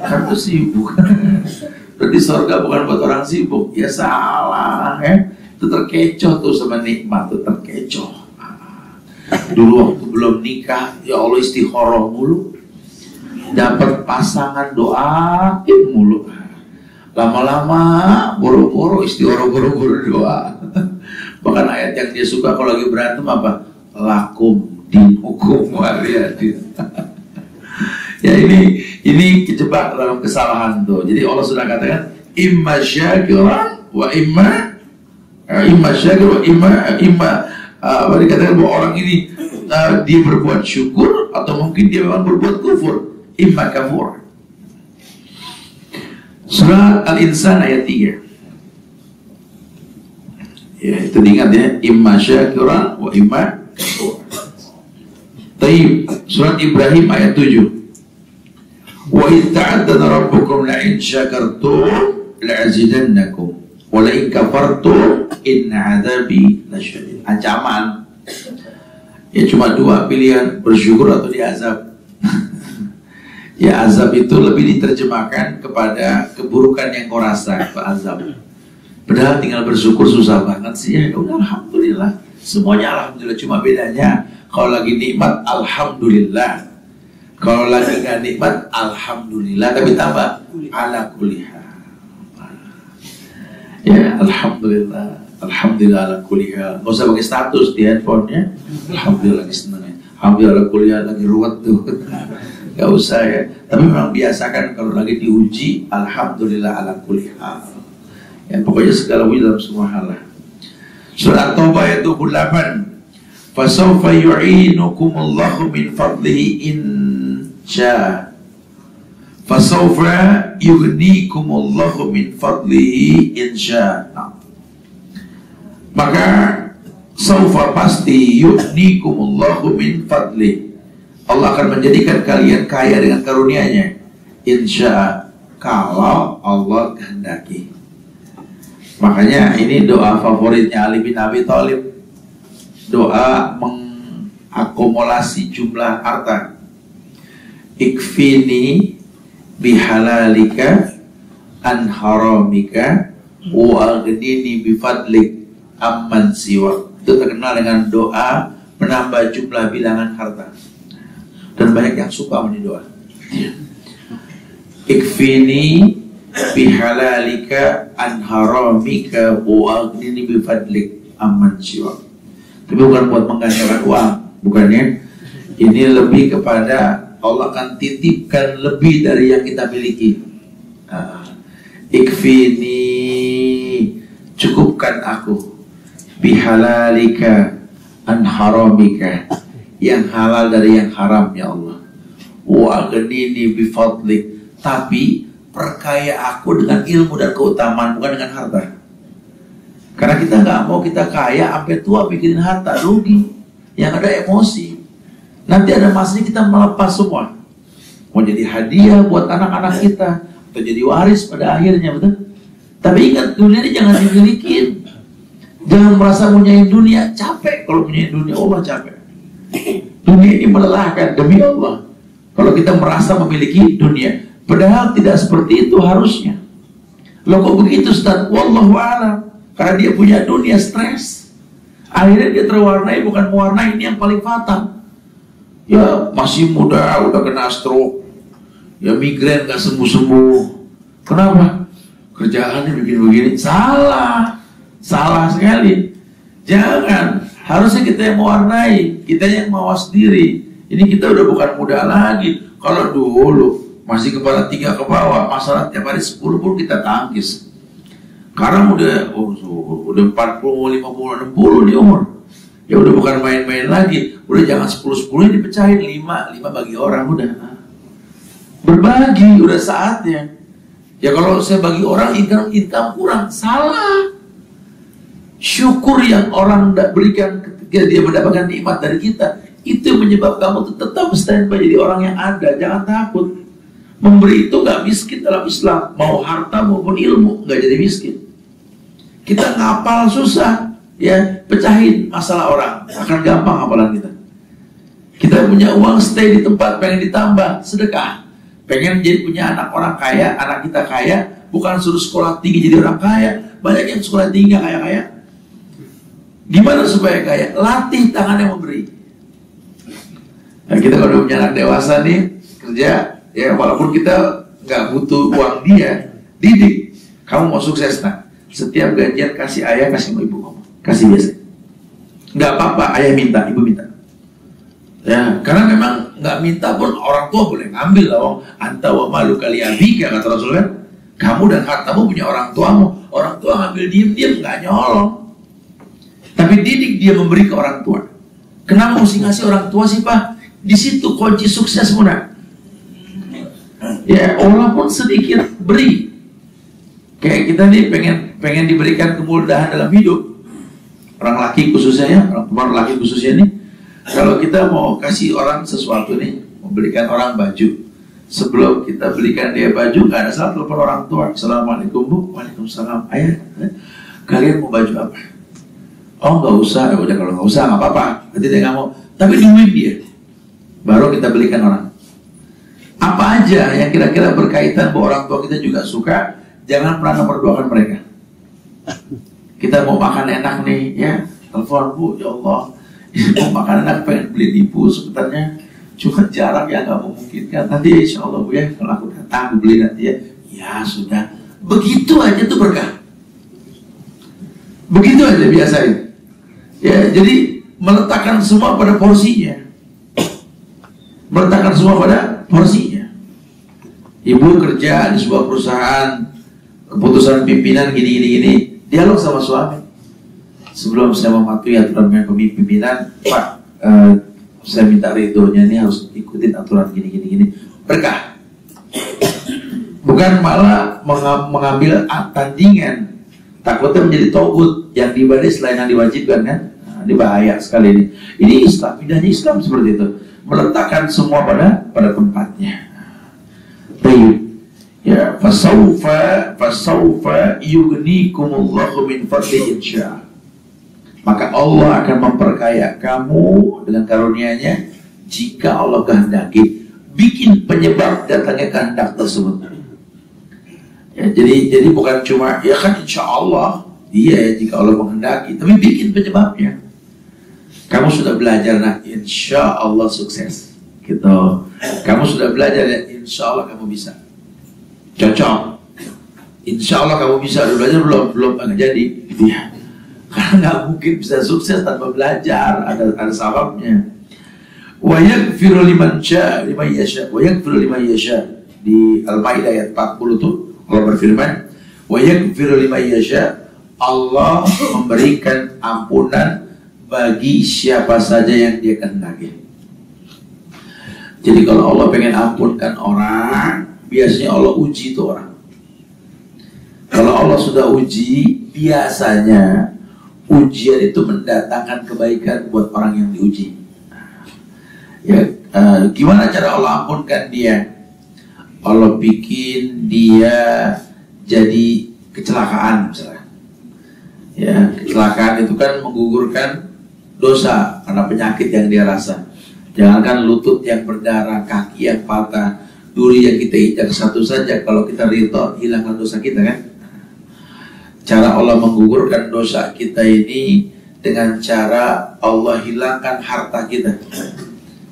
kan itu sibuk. Berarti surga bukan buat orang sibuk. Ya salah, itu terkecoh tuh sama nikmat, tuh terkecoh. Dulu waktu belum nikah, ya Allah istikharah mulu. Dapat pasangan doain mulu. Lama-lama boro-boro istikharah, boro-boro doa. Bahkan ayat yang dia suka kalau lagi berantem apa? Lakum dinukum waliyadin. Ya ini kejebak dalam kesalahan tuh. Jadi Allah sudah katakan imma syakiran wa imma syakir wa imma apa dikatakan bahwa orang ini dia berbuat syukur atau mungkin dia memang berbuat kufur. Imma kafur. Surat Al-Insan ayat 3. Ya, itu diingat ya, imma syakiran wa imma kafur. Taib. Surat Ibrahim ayat 7. Wa idh ta'addana rabbukum la'in syakartum la'azidannakum wa la'in kafartum inna 'adzabi lasyadid. Ancaman. Ya cuma dua pilihan, bersyukur atau diazab. Ya azab itu lebih diterjemahkan kepada keburukan yang kau rasa, azab. Padahal tinggal bersyukur susah banget sih. Ya udah alhamdulillah. Semuanya alhamdulillah, cuma bedanya kalau lagi nikmat alhamdulillah. Kalau lagi gak nikmat alhamdulillah, tapi tambah ala kulli hal. Ya alhamdulillah. Alhamdulillah ala kulli hal. Gak usah pakai status di handphonenya. Alhamdulillah lagi senang ya. Alhamdulillah ala kulli hal, lagi ruwet tuh. Gak usah ya. Tapi memang biasakan kalau lagi diuji, alhamdulillah ala kulli hal. Ya pokoknya segala puji dalam semua hal. Surat Taubah ayat 28. Fasawfa yu'inukumullahu min fadlihi in syaa. Fasawfa yughnikumullahu min fadlihi in syaa. Maka saufa pasti yughnikumullahu min fadlihi. Allah akan menjadikan kalian kaya dengan karunia-Nya. Insya kalau Allah kehendaki. Makanya ini doa favoritnya Ali bin Abi Thalib, doa mengakumulasi jumlah harta. Ikfini bihalalika an haramika wa aghnini bifadlik amman siwa. Itu terkenal dengan doa menambah jumlah bilangan harta, dan banyak yang suka ini doa. Ikfini bihalalika an haramika wa aghnini bifadlik amman siwa. Tapi bukan buat menggandakan uang, bukannya. Ini lebih kepada Allah akan titipkan lebih dari yang kita miliki. Ikfini, cukupkan aku, bihalalika an haramika, yang halal dari yang haram ya Allah. Wa aghnini bifadlik, tapi perkaya aku dengan ilmu dan keutamaan, bukan dengan harta. Karena kita nggak mau kita kaya sampai tua mikirin harta, rugi. Yang ada emosi. Nanti ada masanya kita melepas semua. Mau jadi hadiah buat anak-anak kita, atau jadi waris pada akhirnya, betul? Tapi ingat, dunia ini jangan dimiliki. Jangan merasa punya dunia, capek. Kalau punya dunia, Allah capek. Dunia ini melelahkan, demi Allah. Kalau kita merasa memiliki dunia, padahal tidak seperti itu harusnya. Loh kok begitu Ustaz? Wallahu a'lam. Karena dia punya dunia, stres. Akhirnya dia terwarnai, bukan mewarnai. Ini yang paling fatal. Ya masih muda, udah kena stroke. Ya migrain gak sembuh-sembuh. Kenapa? Kerjaannya bikin begini. Salah. Salah sekali. Jangan. Harusnya kita yang mewarnai, kita yang mawas diri. Ini kita udah bukan muda lagi. Kalau dulu masih kepala 3 ke bawah, masalah tiap hari 10 pun kita tangkis. Sekarang udah 40, 50, 60 di umur. Ya udah bukan main-main lagi. Udah jangan 10-10 dipecahin, 5 bagi orang udah. Berbagi udah saatnya. Ya kalau saya bagi orang income kurang, salah. Syukur yang orang berikan ketika dia mendapatkan nikmat dari kita, itu yang menyebabkan kamu tetap standby jadi orang yang ada. Jangan takut. Memberi itu gak miskin dalam Islam. Mau harta maupun ilmu gak jadi miskin. Kita ngapal susah, ya pecahin masalah orang, akan gampang hafalan kita. Kita punya uang, stay di tempat, pengen ditambah, sedekah. Pengen jadi punya anak orang kaya, anak kita kaya, bukan suruh sekolah tinggi jadi orang kaya. Banyak yang sekolah tinggi gak kaya-kaya. Gimana supaya kaya? Latih tangan yang memberi. Nah, kita kalau punya anak dewasa nih, kerja, ya walaupun kita nggak butuh uang dia, didik. Kamu mau sukses, nah setiap gajian kasih ayah, kasih ibu kamu, kasih biasa. Nggak apa-apa, ayah minta, ibu minta. Ya, karena memang nggak minta pun orang tua boleh ngambil loh. Anta wa malu kali abika, kata Rasul kan. Kamu dan hartamu punya orang tuamu. Orang tua ngambil diem-diem, nggak nyolong. Tapi didik dia memberi ke orang tua. Kenapa mesti ngasih orang tua sih Pak? Di situ kunci sukses mudah. Ya, walaupun sedikit beri. Kayak kita nih pengen diberikan kemudahan dalam hidup. Orang laki khususnya ya, orang laki khususnya nih. Kalau kita mau kasih orang sesuatu nih, memberikan orang baju, sebelum kita belikan dia baju, nggak ada salah telepon orang tua. Assalamualaikum Bu, waalaikumsalam. Ayah, kalian mau baju apa? Oh nggak usah, ya udah kalau nggak usah nggak apa-apa. Nanti dia nggak mau, tapi duit dia, baru kita belikan orang. Apa aja yang kira-kira berkaitan bahwa orang tua kita juga suka, jangan pernah memperduakan mereka. Kita mau makan enak nih, ya telepon Bu, ya Allah, mau makan enak, pengen beli ibu sebenarnya, cuma jarang ya nggak memungkinkan. Nanti insya Allah Bu ya, kalau aku datang aku beli nanti ya. Ya sudah, begitu aja tuh berkah. Begitu aja biasanya. Ya, jadi meletakkan semua pada porsinya. Meletakkan semua pada porsinya. Ibu kerja di sebuah perusahaan, keputusan pimpinan gini, dialog sama suami. Sebelum saya mematuhi aturan pimpinan, Pak, saya minta ridhonya ini harus ikutin aturan gini. Berkah. Bukan malah mengambil tandingan. Takutnya menjadi togut yang diibadah selain yang diwajibkan kan. Nah, ini bahaya sekali ini. Ini Islam, indahnya Islam seperti itu. Meletakkan semua pada tempatnya. Baik. Ya, fasaufa yughnikumullahu min fadli insya. Maka Allah akan memperkaya kamu dengan karunia-Nya jika Allah kehendaki. Bikin penyebab datangnya kehendak tersebut. Ya, jadi bukan cuma ya kan insya Allah, iya jika Allah menghendaki, tapi bikin penyebabnya. Kamu sudah belajar, nah insya Allah sukses. Gitu. Kamu sudah belajar, ya insya Allah kamu bisa. Cocok. Insya Allah kamu bisa. Udah belajar belum nggak jadi. Gitu ya. Karena nggak mungkin bisa sukses tanpa belajar. Ada sababnya. Wa yaghfiru liman yasha. Wa yaghfiru liman yasha. Di Al-Maidah ayat 40 tuh Allah berfirman, wa yaghfiru liman yasha. Allah memberikan ampunan bagi siapa saja yang Dia kehendaki. Jadi kalau Allah pengen ampunkan orang, biasanya Allah uji itu orang. Kalau Allah sudah uji, biasanya ujian itu mendatangkan kebaikan buat orang yang diuji. Ya, gimana cara Allah ampunkan dia? Allah bikin dia jadi kecelakaan misalnya. Ya, kecelakaan itu kan menggugurkan dosa karena penyakit yang dia rasa. Jangankan lutut yang berdarah, kaki yang patah, duri yang kita injak satu saja, kalau kita ridho, hilangkan dosa kita kan. Cara Allah menggugurkan dosa kita ini dengan cara Allah hilangkan harta kita.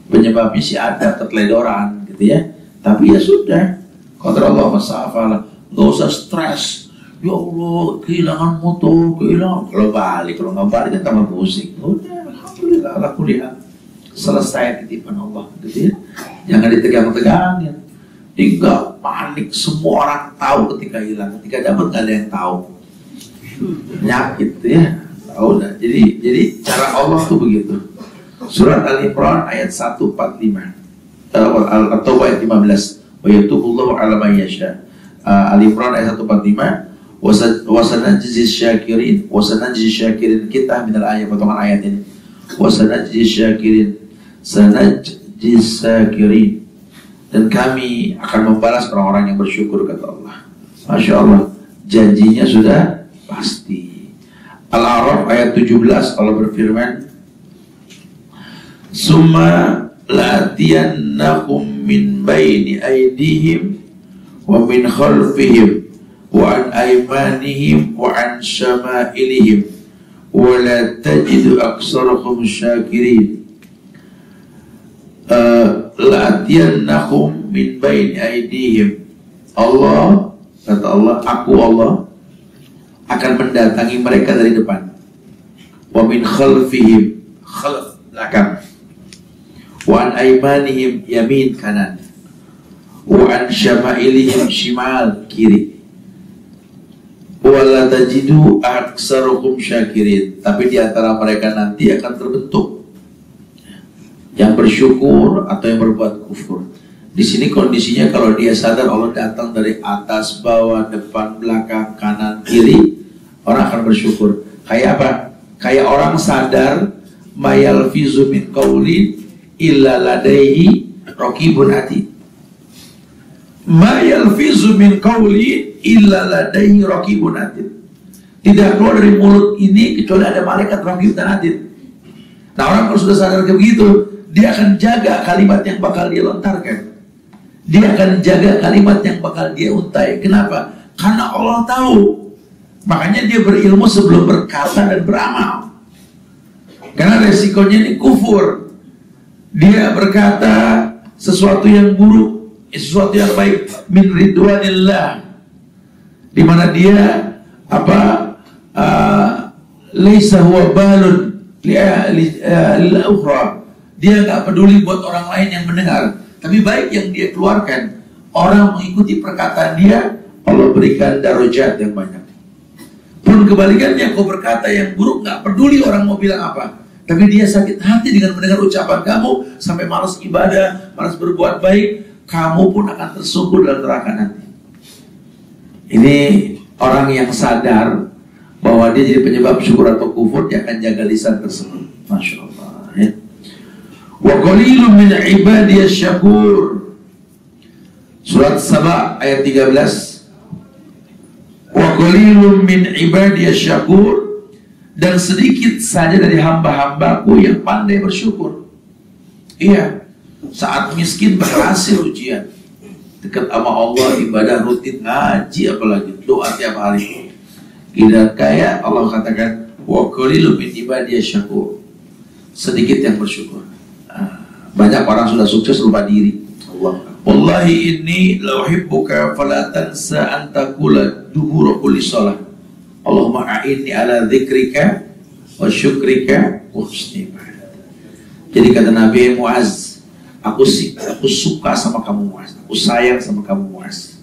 Penyebabnya sih ada keteledoran gitu ya. Tapi ya sudah, qadar Allah masa'afalah, gak usah stres. Ya Allah, kehilangan motor, kehilangan. Kalau nggak balik kan tambah pusing. Udah, alhamdulillah, alhamdulillah. Selesai titipan Allah gitu ya. Jangan ditegang-tegangin. Tinggal panik, semua orang tahu ketika hilang, ketika dapat nggak ada yang tahu. Penyakit ya. Tahu dah. Jadi cara Allah tuh begitu. Surat Al-Imran ayat 145 atau ayat 15. Wa yatubullahu 'ala man yasha. Al-Imran ayat 145. Wasanajzi syakirin, wasanajzi syakirin, kita minal ayat, potongan ayat ini. Wasanajzi syakirin, sanajzi syakirin, dan kami akan membalas orang-orang yang bersyukur, kata Allah. Masya Allah, janjinya sudah pasti. Al-A'raf ayat 17 Allah berfirman, summa la'tiyannahum min baini aydihim wa min khalfihim wa an aymanihim wa an syama'ilihim wa la tajidu aksarahum syakirin. La'tiyannahum min baini aydihim. Allah, kata Allah, aku Allah akan mendatangi mereka dari depan. Wa min khalfihim, khalf belakang. Wa an aymanihim, yamin kanan. Wa an syama'ilihim, shimal kiri. Wa la tajidu aktsaruhum syakirin. Tapi di antara mereka nanti akan terbentuk yang bersyukur atau yang berbuat kufur. Di sini kondisinya kalau dia sadar Allah datang dari atas, bawah, depan, belakang, kanan, kiri, orang akan bersyukur. Kayak apa? Kayak orang sadar mayal fizu min qaulin illa ladaihi raqibun atid. Mayal fizu min qaulin illa ladaihi raqibun atid. Tidak keluar dari mulut ini kecuali ada malaikat raqib dan atid. Nah, orang kalau sudah sadar kayak begitu, dia akan jaga kalimat yang bakal dia lontarkan. Dia akan jaga kalimat yang bakal dia untai. Kenapa? Karena Allah tahu. Makanya dia berilmu sebelum berkata dan beramal. Karena resikonya ini kufur. Dia berkata sesuatu yang buruk, sesuatu yang baik, min ridwanillah, di mana dia laisa huwa balun lil ukhra. Dia nggak peduli buat orang lain yang mendengar, tapi baik yang dia keluarkan, orang mengikuti perkataan dia, Allah berikan darajat yang banyak. Pun kebalikannya, kau berkata yang buruk, nggak peduli orang mau bilang apa, tapi dia sakit hati dengan mendengar ucapan kamu, sampai malas ibadah, malas berbuat baik, kamu pun akan tersungkur dalam neraka nanti. Ini orang yang sadar bahwa dia jadi penyebab syukur atau kufur, dia akan jaga lisan tersebut. Masya Allah ya. Wa qalilun min ibadiyasy syakur. Surah Surat Saba ayat 13. Wa qalilun min ibadiyas syakur, dan sedikit saja dari hamba-hambaku yang pandai bersyukur. Iya, saat miskin berhasil ujian, dekat sama Allah, ibadah rutin, ngaji, apalagi doa tiap hari. Tidak kaya, Allah katakan wa qalilun min ibadiyas syakur, sedikit yang bersyukur. Banyak orang sudah sukses lupa diri. Allah, wallahi inni la uhibbuka fala tansa an taqula duhura kulli shalah Allahumma a'inni ala dzikrika wa syukrika wa husni ibadah. Jadi kata Nabi Muaz, aku suka sama kamu Muaz, aku sayang sama kamu Muaz.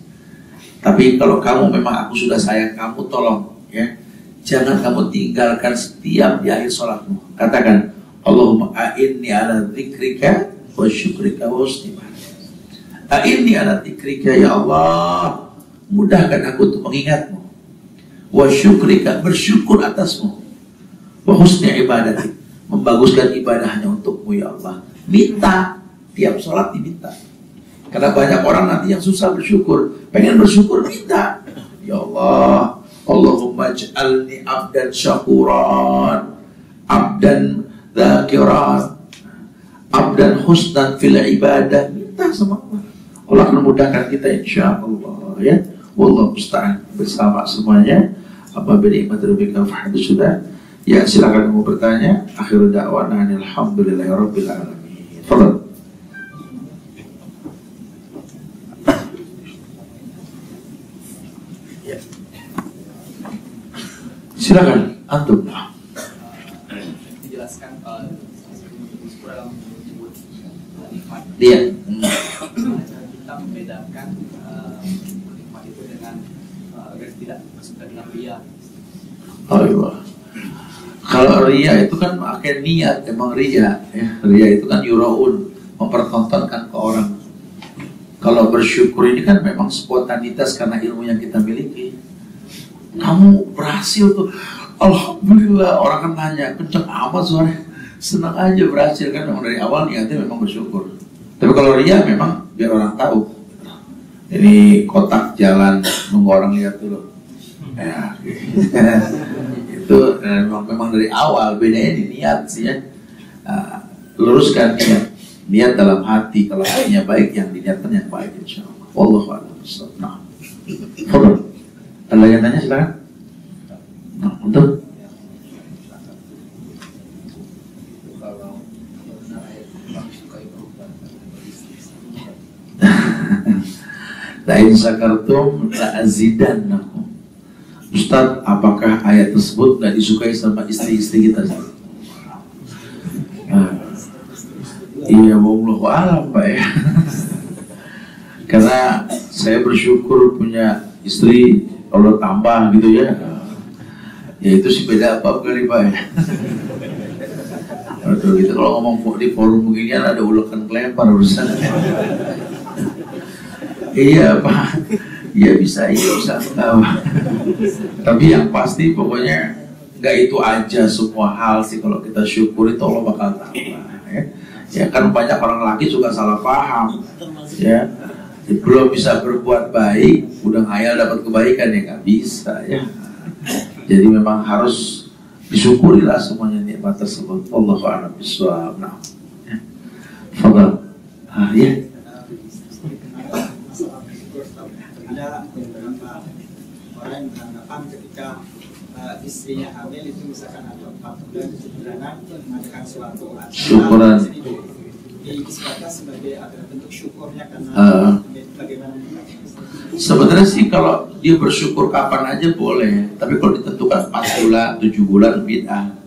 Tapi kalau kamu memang aku sudah sayang kamu, tolong ya, jangan kamu tinggalkan setiap di akhir sholatmu. Katakan Allahumma a'inni ala dzikrika wa syukrika wa husni ibadah. A'inni ala dzikrika, ya Allah, mudahkan aku untuk mengingatmu. Wa syukrika, bersyukur atasmu. Wa husni ibadati, membaguskan ibadahnya untukmu ya Allah. Minta, tiap sholat diminta. Karena banyak orang nanti yang susah bersyukur, pengen bersyukur minta. Ya Allah, Allahumma ij'alni abdan syakuran, abdan dzakiran, abdan husnan fil ibadah. Minta sama Allah, Allah akan memudahkan kita insya Allah ya. Wallahu musta'an. Bersama semuanya, apabila nikmat rabbika fahadits sudah. Ya, silakan mau bertanya. Akhir da'wana alhamdulillahirabbil alamin. Fadhal. Ya. Silakan antum. Dijelaskan kurang menyebut nikmat. Dia. Kita membedakan nikmat itu dengan agar tidak masuk dalam ria. Oh iya. Kalau ria itu kan pakai niat, emang ria ya. Ria itu kan yuraun, mempertontonkan ke orang. Kalau bersyukur ini kan memang spontanitas karena ilmu yang kita miliki. Kamu berhasil tuh, alhamdulillah. Orang kan nanya, kenceng amat suaranya, senang aja berhasil kan. Memang dari awal niatnya memang bersyukur. Tapi kalau ria memang biar orang tahu. Ini kotak jalan, nunggu orang lihat dulu. Ya, itu memang dari awal. Bedanya di niat sih ya. Luruskan niat dalam hati. Kalau hatinya baik, yang diniatkan yang baik insya Allah. Wallahu a'lam. Nah, ada yang tanya silakan. Nah, untuk la'in syakartum la'azidannakum. Ustaz, apakah ayat tersebut nggak disukai sama istri-istri kita? Iya, wallahu a'lam Pak ya. Karena saya bersyukur punya istri, Allah tambah gitu ya. Ya itu sih beda apa kali Pak ya. Aduh, gitu kalau ngomong di forum beginian ada ulekan kelempar urusan. Iya Pak, iya bisa tahu. Tapi yang pasti pokoknya nggak itu aja semua hal sih. Kalau kita syukur itu Allah bakal tambah ya. Ya kan banyak orang lagi suka salah paham ya. Belum bisa berbuat baik udah ngayal dapat kebaikan ya, nggak bisa ya. Jadi memang harus disyukurilah semuanya nikmat tersebut. Wallahu a'lam bishawab. Nah, ya. Fadhal. Ya. Ada beberapa orang yang beranggapan ketika istrinya hamil itu misalkan ada 4 bulan 7 bulanan mengadakan suatu syukuran disebutkan sebagai ada bentuk syukurnya karena bagaimana? Sebenarnya sih kalau dia bersyukur kapan aja boleh, tapi kalau ditentukan 4 bulan 7 bulan bid'ah.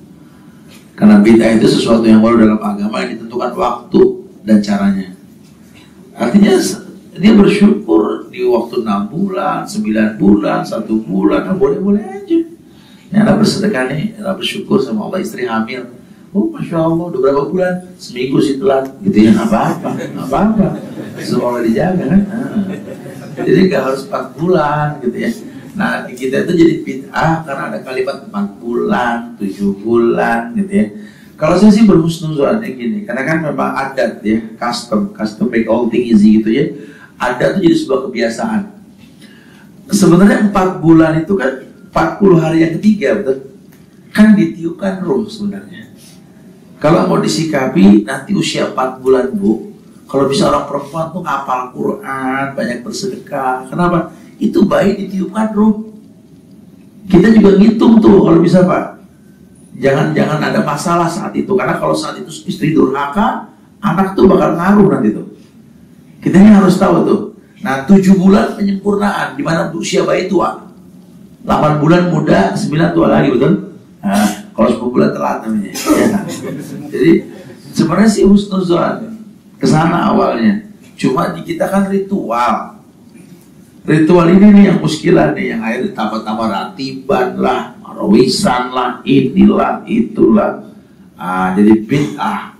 Karena bid'ah itu sesuatu yang baru dalam agama yang ditentukan waktu dan caranya. Artinya dia bersyukur di waktu 6 bulan, 9 bulan, 1 bulan, boleh-boleh aja. Ini anak bersedekah nih, anak bersyukur sama Allah istri hamil. Oh Masya Allah, udah berapa bulan? Seminggu sih telat, gitu ya, nggak apa-apa. Semua dijaga kan. Jadi nggak harus 4 bulan gitu ya. Nah di kita itu jadi bid'ah karena ada kalimat 4 bulan, 7 bulan gitu ya. Kalau saya sih berhusnuzon gini, karena kan memang adat ya, custom make all thing easy gitu ya. ada tuh jadi sebuah kebiasaan. Sebenarnya 4 bulan itu kan 40 hari yang ketiga, betul? Kan ditiupkan ruh sebenarnya. Kalau mau disikapi nanti usia 4 bulan, Bu, kalau bisa orang perempuan tuh ngapal Quran, banyak bersedekah. Kenapa? Itu bayi ditiupkan ruh. Kita juga ngitung tuh kalau bisa, Pak. Jangan ada masalah saat itu, karena kalau saat itu istri durhaka, anak tuh bakal ngaruh nanti tuh. Kita ini harus tahu tuh. Nah, 7 bulan penyempurnaan, di mana usia bayi tua. 8 bulan muda, 9 tua lagi, betul? Nah, kalau 10 bulan telat namanya. Ya. Jadi sebenarnya sih husnuzon kesana awalnya. Cuma di kita kan ritual. Ritual ini nih yang muskilah nih, yang akhirnya tambah-tambah ratiban lah, marawisan lah, inilah, itulah. Jadi bid'ah.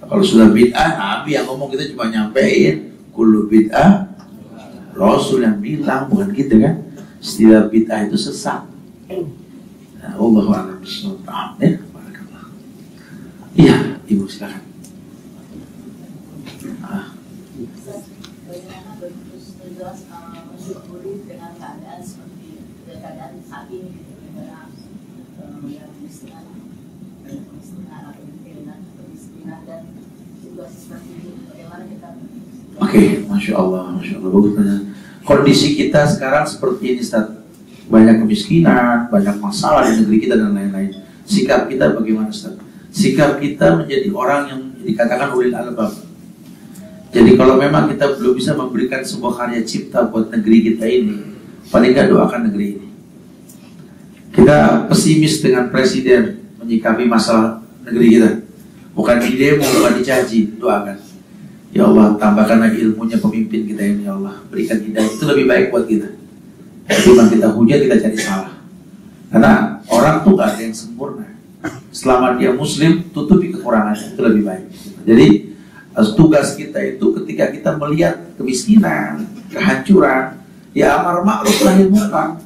Kalau sudah bid'ah, Nabi yang ngomong, kita cuma nyampein kullu bid'ah, Rasul yang bilang, bukan gitu kan. Setiap bid'ah itu sesat. Nah, Allahu a'lam bishawab. Iya, Ibu silakan. Mensyukuri dengan keadaan seperti keadaan saat ini, yang kemiskinan atau kemiskinan dan situasi seperti ini, bagaimana kita? Oke, masya Allah, bagus. Kondisi kita sekarang seperti ini, Ustaz. Banyak kemiskinan, banyak masalah di negeri kita dan lain-lain. Sikap kita bagaimana, Ustaz? Sikap kita menjadi orang yang dikatakan ulil albab. Jadi kalau memang kita belum bisa memberikan sebuah karya cipta buat negeri kita ini, paling nggak doakan negeri ini. Kita pesimis dengan presiden menyikapi masalah negeri kita. Bukan di demo, bukan dicaci, doakan. Ya Allah, tambahkan lagi ilmunya pemimpin kita ini, ya Allah. Berikan hidayah, itu lebih baik buat kita. Ketimbang kita hujat, kita cari salah. Karena orang tuh gak ada yang sempurna. Selama dia muslim, tutupi kekurangannya, itu lebih baik. Jadi tugas kita itu ketika kita melihat kemiskinan, kehancuran, ya amar ma'ruf nahi munkar.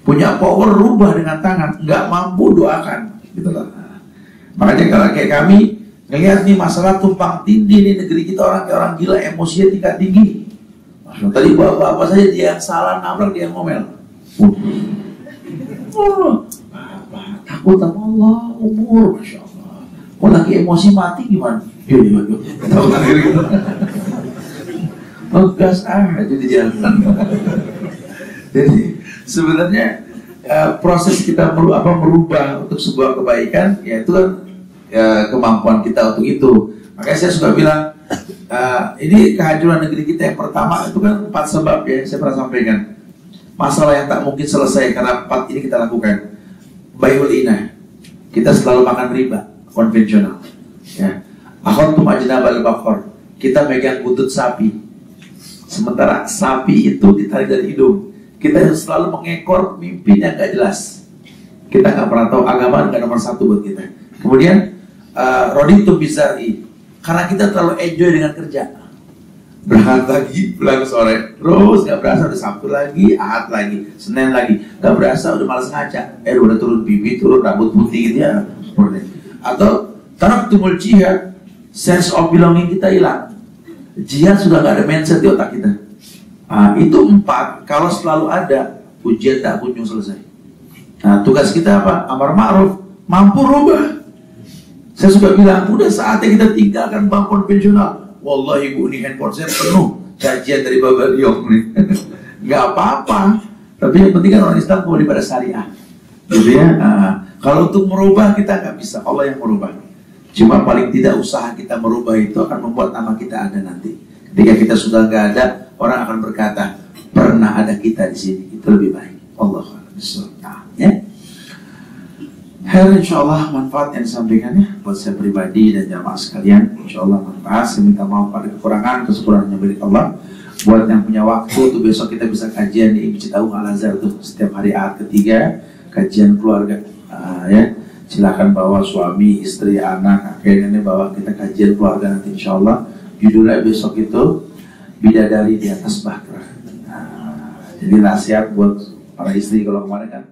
Punya power rubah dengan tangan, nggak mampu doakan, gitu loh. Makanya kalau kayak kami ngelihat nih masalah tumpang tindih di negeri kita, orang gila, emosinya tingkat tinggi. Maksudnya tadi bapak-bapak saja dia yang salah nabrak, dia yang ngomel. Bapak takut sama Allah, umur, masya Allah. Kalau lagi emosi mati gimana? Yuk. Ngegas jadi jalan. Jadi sebenarnya proses kita merubah untuk sebuah kebaikan, ya itu kan kemampuan kita untuk itu. Makanya saya suka bilang, ini kehancuran negeri kita yang pertama itu kan 4 sebab ya, saya pernah sampaikan. Masalah yang tak mungkin selesai karena 4 ini kita lakukan. Bai'ul inah, kita selalu makan riba konvensional. Ya. Akhadtum ajnabal baqar, kita megang butut sapi. Sementara sapi itu ditarik dari hidung. Kita selalu mengekor mimpi yang gak jelas. Kita gak pernah tahu, agama gak nomor 1 buat kita. Kemudian roditum bizar'i, karena kita terlalu enjoy dengan kerja. Berangkat pagi, pulang sore, terus gak berasa udah Sabtu lagi, Ahad lagi, Senin lagi, gak berasa udah malas ngaca. Udah turun bibi, turun rambut putih gitu ya. Atau taraktumul jihad, sense of belonging kita hilang. Jihad sudah gak ada mindset di otak kita. Itu 4, kalau selalu ada, ujian tak kunjung selesai. Nah, tugas kita apa? Amar ma'ruf, mampu rubah. Saya suka bilang, udah saatnya kita tinggalkan bank konvensional. Wallahi Bu, ini handphone saya penuh kajian dari Bapak Liong nih. Gak apa-apa, tapi yang penting kan orang Islam kembali pada syariah, gitu ya. Kalau untuk merubah kita nggak bisa, Allah yang merubah. Cuma paling tidak usaha kita merubah itu akan membuat nama kita ada nanti. Ketika kita sudah nggak ada, orang akan berkata pernah ada kita di sini. Itu lebih baik. Allah ya. Insyaallah manfaat yang disampaikannya buat saya pribadi dan jamaah sekalian. Insyaallah manfaat. Saya minta maaf pada kesekurangannya milik Allah. Buat yang punya waktu tuh besok kita bisa kajian di Citaung Al Azhar tuh setiap hari Ahad ketiga, kajian keluarga. Ya, silakan bawa suami, istri, anak, kakek, nenek, bawa kita kajian keluarga nanti insyaallah. Judulnya besok itu bidadari di atas bahtera. Jadi nasihat buat para istri kalau kemarin kan